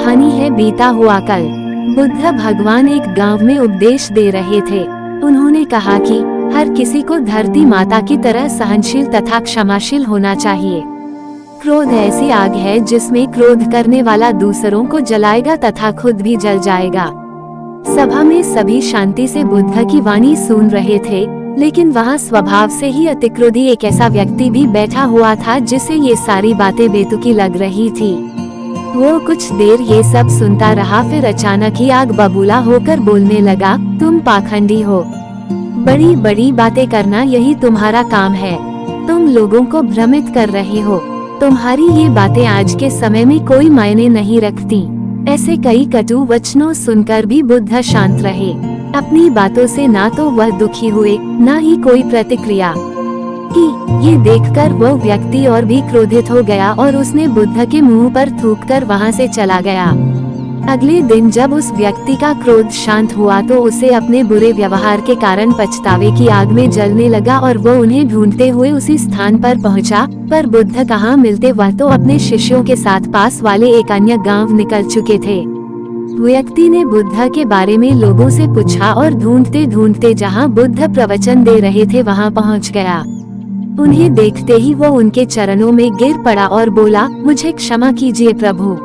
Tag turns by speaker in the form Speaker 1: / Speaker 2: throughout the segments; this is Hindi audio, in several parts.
Speaker 1: कहानी है बीता हुआ कल। बुद्ध भगवान एक गांव में उपदेश दे रहे थे। उन्होंने कहा कि हर किसी को धरती माता की तरह सहनशील तथा क्षमाशील होना चाहिए। क्रोध ऐसी आग है जिसमें क्रोध करने वाला दूसरों को जलाएगा तथा खुद भी जल जाएगा। सभा में सभी शांति से बुद्ध की वाणी सुन रहे थे, लेकिन वहाँ स्वभाव से ही अतिक्रोधी एक ऐसा व्यक्ति भी बैठा हुआ था जिसे ये सारी बातें बेतुकी लग रही थी। वो कुछ देर ये सब सुनता रहा, फिर अचानक ही आग बबूला होकर बोलने लगा, तुम पाखंडी हो। बड़ी बड़ी बातें करना यही तुम्हारा काम है। तुम लोगों को भ्रमित कर रहे हो। तुम्हारी ये बातें आज के समय में कोई मायने नहीं रखती। ऐसे कई कटु वचनों सुनकर भी बुद्ध शांत रहे। अपनी बातों से ना तो वह दुखी हुए, ना ही कोई प्रतिक्रिया की। ये देखकर वह व्यक्ति और भी क्रोधित हो गया और उसने बुद्ध के मुंह पर थूककर वहां से चला गया। अगले दिन जब उस व्यक्ति का क्रोध शांत हुआ तो उसे अपने बुरे व्यवहार के कारण पछतावे की आग में जलने लगा और वो उन्हें ढूंढते हुए उसी स्थान पर पहुंचा। पर बुद्ध कहाँ मिलते, वह तो अपने शिष्यों के साथ पास वाले एक अन्य गांव निकल चुके थे। व्यक्ति ने बुद्ध के बारे में लोगों से पूछा और ढूंढते ढूंढते जहाँ बुद्ध प्रवचन दे रहे थे वहाँ पहुँच गया। उन्हें देखते ही वो उनके चरणों में गिर पड़ा और बोला, मुझे क्षमा कीजिए प्रभु।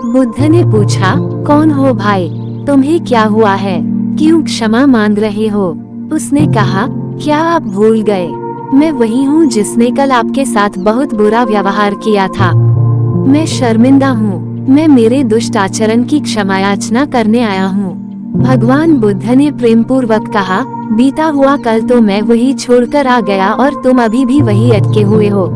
Speaker 1: बुद्ध ने पूछा, कौन हो भाई, तुम्हें क्या हुआ है, क्यों क्षमा मांग रहे हो? उसने कहा, क्या आप भूल गए? मैं वही हूँ जिसने कल आपके साथ बहुत बुरा व्यवहार किया था। मैं शर्मिंदा हूँ। मैं मेरे दुष्ट आचरण की क्षमायाचना करने आया हूँ। भगवान बुद्ध ने प्रेम पूर्वक कहा, बीता हुआ कल तो मैं वही छोड़कर आ गया और तुम अभी भी वही अटके हुए हो।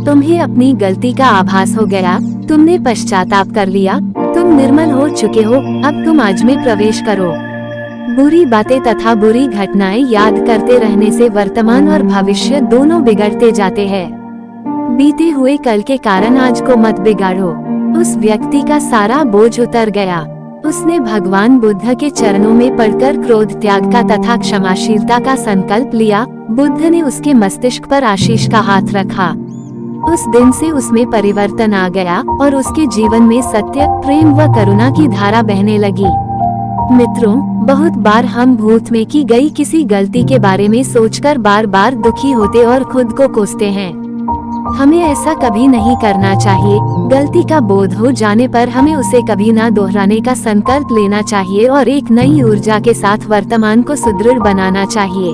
Speaker 1: तुम्हें अपनी गलती का आभास हो गया, तुमने पश्चाताप कर लिया, तुम निर्मल हो चुके हो। अब तुम आज में प्रवेश करो। बुरी बातें तथा बुरी घटनाएं याद करते रहने से वर्तमान और भविष्य दोनों बिगड़ते जाते हैं। बीते हुए कल के कारण आज को मत बिगाड़ो। उस व्यक्ति का सारा बोझ उतर गया। उसने भगवान बुद्ध के चरणों में पड़कर क्रोध त्याग का तथा क्षमाशीलता का संकल्प लिया। बुद्ध ने उसके मस्तिष्क पर आशीष का हाथ रखा। उस दिन से उसमें परिवर्तन आ गया और उसके जीवन में सत्य, प्रेम व करुणा की धारा बहने लगी। मित्रों, बहुत बार हम भूत में की गई किसी गलती के बारे में सोचकर बार बार दुखी होते और खुद को कोसते हैं। हमें ऐसा कभी नहीं करना चाहिए। गलती का बोध हो जाने पर हमें उसे कभी ना दोहराने का संकल्प लेना चाहिए और एक नई ऊर्जा के साथ वर्तमान को सुदृढ़ बनाना चाहिए।